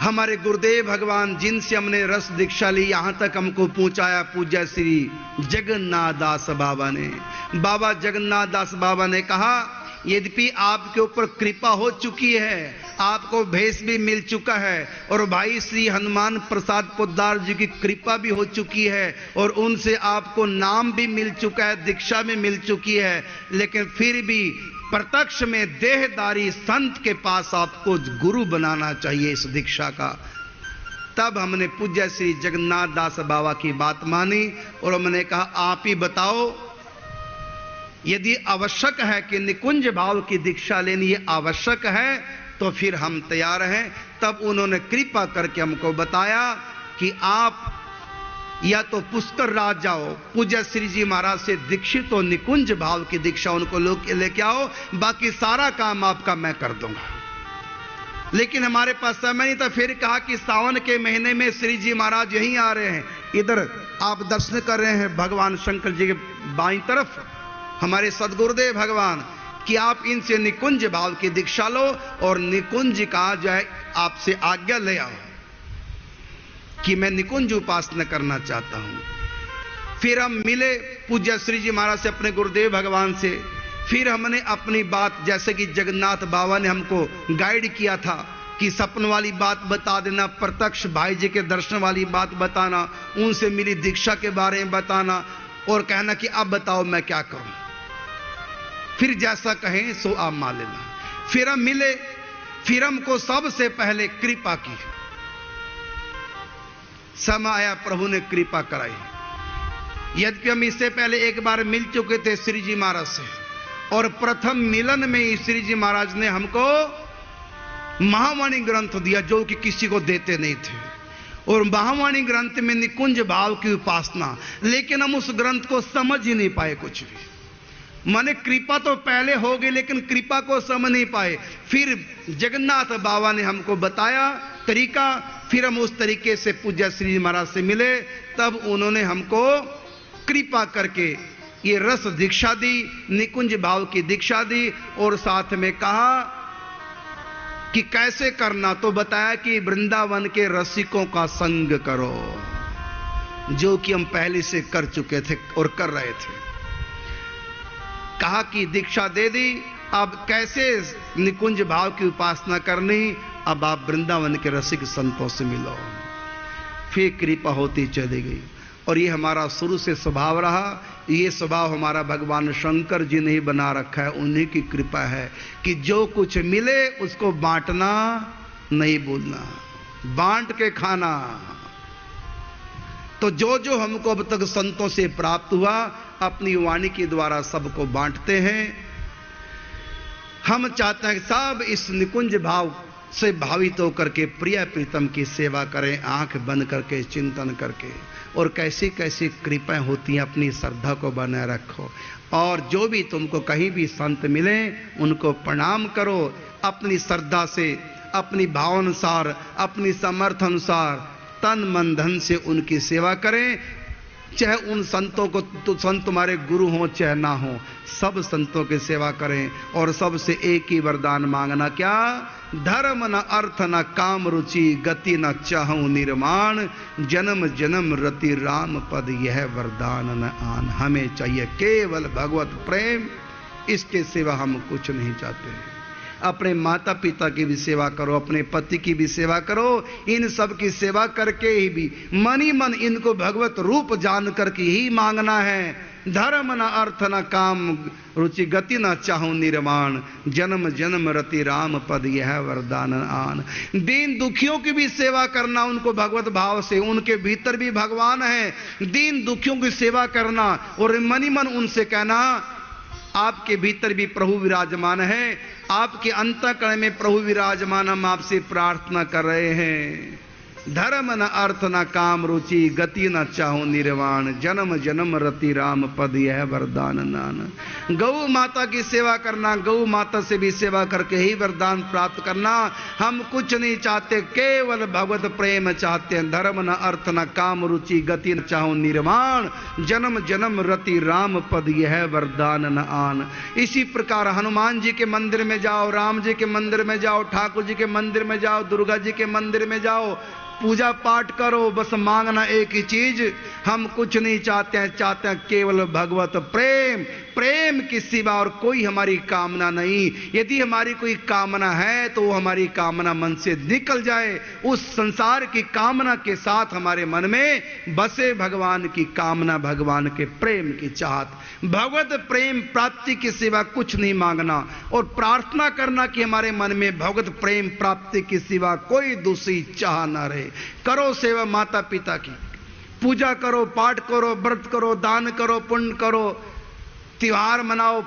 हमारे गुरुदेव भगवान जिनसे हमने रस दीक्षा ली, यहां तक हमको पहुंचाया पूज्य श्री जगन्नाथ दास बाबा ने। बाबा जगन्नाथ दास बाबा ने कहा, यद्यपि आपके ऊपर कृपा हो चुकी है, आपको भेष भी मिल चुका है, और भाई श्री हनुमान प्रसाद पोद्दार जी की कृपा भी हो चुकी है, और उनसे आपको नाम भी मिल चुका है, दीक्षा भी मिल चुकी है, लेकिन फिर भी प्रत्यक्ष में देहदारी संत के पास आपको गुरु बनाना चाहिए इस दीक्षा का। तब हमने पूज्य श्री जगन्नाथ दास बाबा की बात मानी और हमने कहा, आप ही बताओ, यदि आवश्यक है कि निकुंज भाव की दीक्षा लेनी आवश्यक है तो फिर हम तैयार हैं। तब उन्होंने कृपा करके हमको बताया कि आप या तो पुष्कर राज जाओ, पूज्य श्री जी महाराज से दीक्षित हो, निकुंज भाव की दीक्षा उनको लेके आओ, बाकी सारा काम आपका मैं कर दूंगा। लेकिन हमारे पास समय नहीं था। फिर कहा कि सावन के महीने में श्री जी महाराज यहीं आ रहे हैं, इधर आप दर्शन कर रहे हैं भगवान शंकर जी के बाईं तरफ हमारे सदगुरुदेव भगवान, कि आप इनसे निकुंज भाव की दीक्षा लो और निकुंज का जो है आपसे आज्ञा ले आओ कि मैं निकुंज उपासना करना चाहता हूं। फिर हम मिले पूज्य श्री जी महाराज से, अपने गुरुदेव भगवान से। फिर हमने अपनी बात, जैसे कि जगन्नाथ बाबा ने हमको गाइड किया था कि सपन वाली बात बता देना, प्रत्यक्ष भाई जी के दर्शन वाली बात बताना, उनसे मिली दीक्षा के बारे में बताना और कहना कि अब बताओ मैं क्या करूं। फिर जैसा कहें सो आप मान लेना। फिर हम मिले, फिर हमको सबसे पहले कृपा की, समय आया प्रभु ने कृपा कराई। यद्यपि हम इससे पहले एक बार मिल चुके थे श्री जी महाराज से, और प्रथम मिलन में ही श्री जी महाराज ने हमको महावाणी ग्रंथ दिया जो कि किसी को देते नहीं थे, और महावाणी ग्रंथ में निकुंज भाव की उपासना, लेकिन हम उस ग्रंथ को समझ ही नहीं पाए कुछ भी। माने कृपा तो पहले हो गई लेकिन कृपा को समझ नहीं पाए। फिर जगन्नाथ बाबा ने हमको बताया तरीका, फिर हम उस तरीके से पूज्य श्री महाराज से मिले। तब उन्होंने हमको कृपा करके ये रस दीक्षा दी, निकुंज भाव की दीक्षा दी, और साथ में कहा कि कैसे करना, तो बताया कि वृंदावन के रसिकों का संग करो, जो कि हम पहले से कर चुके थे और कर रहे थे। कहा कि दीक्षा दे दी, अब कैसे निकुंज भाव की उपासना करनी, अब आप वृंदावन के रसिक संतों से मिलो। फिर कृपा होती चली गई, और ये हमारा शुरू से स्वभाव रहा। ये स्वभाव हमारा भगवान शंकर जी ने ही बना रखा है, उन्हीं की कृपा है कि जो कुछ मिले उसको बांटना नहीं भूलना, बांट के खाना। तो जो जो हमको अब तक संतों से प्राप्त हुआ, अपनी वाणी के द्वारा सबको बांटते हैं। हम चाहते हैं कि सब इस निकुंज भाव से भावित होकर के प्रिय प्रीतम की सेवा करें, आंख बंद करके चिंतन करके। और कैसी कैसी कृपाएं होती हैं, अपनी श्रद्धा को बनाए रखो। और जो भी तुमको कहीं भी संत मिले उनको प्रणाम करो, अपनी श्रद्धा से, अपनी भाव अनुसार, अपनी समर्थ अनुसार तन मन धन से उनकी सेवा करें। चाहे उन संतों को, तो संत तुम्हारे गुरु हो चाहे ना हो, सब संतों की सेवा करें। और सबसे एक ही वरदान मांगना, क्या? धर्म न अर्थ न काम रुचि, गति न चाहूं निर्माण, जन्म जन्म रति राम पद, यह वरदान न आन। हमें चाहिए केवल भगवत प्रेम, इसके सिवा हम कुछ नहीं चाहते। अपने माता पिता की भी सेवा करो, अपने पति की भी सेवा करो। इन सब की सेवा करके ही भी मन ही मन इनको भगवत रूप जान करके ही मांगना है। धर्म न अर्थ न काम रुचि, गति न चाहूं निर्माण, जन्म जन्म रति राम पद, यह वरदान आन। दीन दुखियों की भी सेवा करना उनको भगवत भाव से, उनके भीतर भी भगवान है। दीन दुखियों की सेवा करना और मन ही मन उनसे कहना, आपके भीतर भी प्रभु विराजमान है, आपके अंतःकरण में प्रभु विराजमान, हम आपसे प्रार्थना कर रहे हैं। धर्म न अर्थ न काम रुचि, गति न चाहूं निर्वाण, जन्म जन्म रति राम पद यह वरदान नान। गौ माता की सेवा करना, गौ माता से भी सेवा करके ही वरदान प्राप्त करना। हम कुछ नहीं चाहते, केवल भगवत प्रेम चाहते हैं। धर्म न अर्थ न काम रुचि, गति न चाहूं निर्वाण, जन्म जन्म रति राम पद यह वरदान न आन। इसी प्रकार हनुमान जी के मंदिर में जाओ, राम जी के मंदिर में जाओ, ठाकुर जी के मंदिर में जाओ, दुर्गा जी के मंदिर में जाओ, पूजा पाठ करो, बस मांगना एक ही चीज, हम कुछ नहीं चाहते हैं, चाहते हैं केवल भगवत प्रेम। प्रेम के सिवा और कोई हमारी कामना नहीं। यदि हमारी कोई कामना है तो वो हमारी कामना मन से निकल जाए। उस संसार की कामना के साथ हमारे मन में बसे भगवान की कामना, भगवान के प्रेम की चाहत। भगवत प्रेम प्राप्ति के सिवा कुछ नहीं मांगना और प्रार्थना करना कि हमारे मन में भगवत प्रेम प्राप्ति के सिवा कोई दूसरी चाह ना रहे। करो सेवा माता पिता की, पूजा करो, पाठ करो, व्रत करो, दान करो, पुण्य करो, त्योहार मनाओ,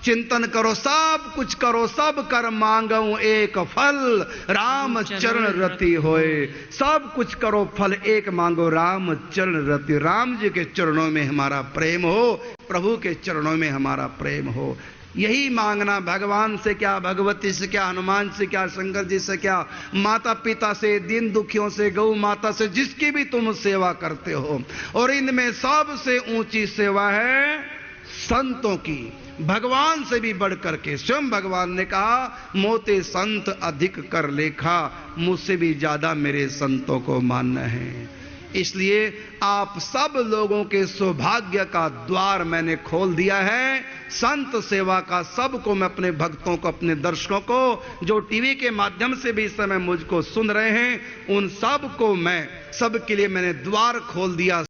चिंतन करो, सब कुछ करो, सब कर मांगू एक फल, राम चरण रति होए। सब कुछ करो, फल एक मांगो, राम चरण रति। राम जी के चरणों में हमारा प्रेम हो, प्रभु के चरणों में हमारा प्रेम हो। यही मांगना, भगवान से क्या, भगवती से क्या, हनुमान से क्या, शंकर जी से क्या, माता पिता से, दीन दुखियों से, गौ माता से, जिसकी भी तुम सेवा करते हो। और इनमें सबसे ऊंची सेवा है संतों की, भगवान से भी बढ़ करके। स्वयं भगवान ने कहा, मोते संत अधिक कर लेखा, मुझसे भी ज्यादा मेरे संतों को मानना है। इसलिए आप सब लोगों के सौभाग्य का द्वार मैंने खोल दिया है। संत सेवा का सबको मैं, अपने भक्तों को, अपने दर्शकों को, जो टीवी के माध्यम से भी इस समय मुझको सुन रहे हैं, उन सब को मैं, सब के लिए मैंने द्वार खोल दिया।